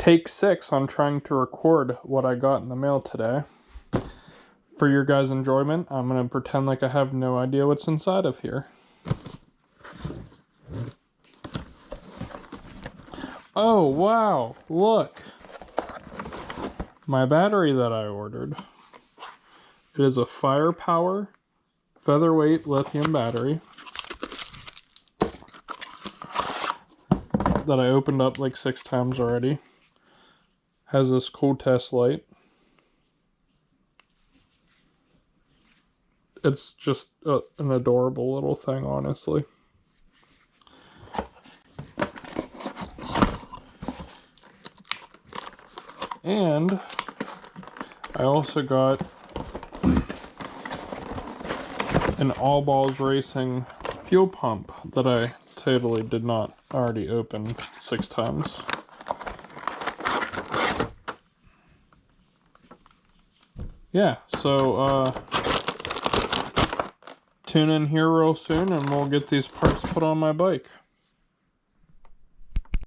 Take 6 on trying to record what I got in the mail today. For your guys' enjoyment, I'm going to pretend like I have no idea what's inside of here. Oh, wow, look. My battery that I ordered. It is a Firepower featherweight lithium battery that I opened up like 6 times already. Has this cool test light. It's just an adorable little thing, honestly. And I also got an All Balls Racing fuel pump that I totally did not already open 6 times. Yeah, so tune in here real soon and we'll get these parts put on my bike.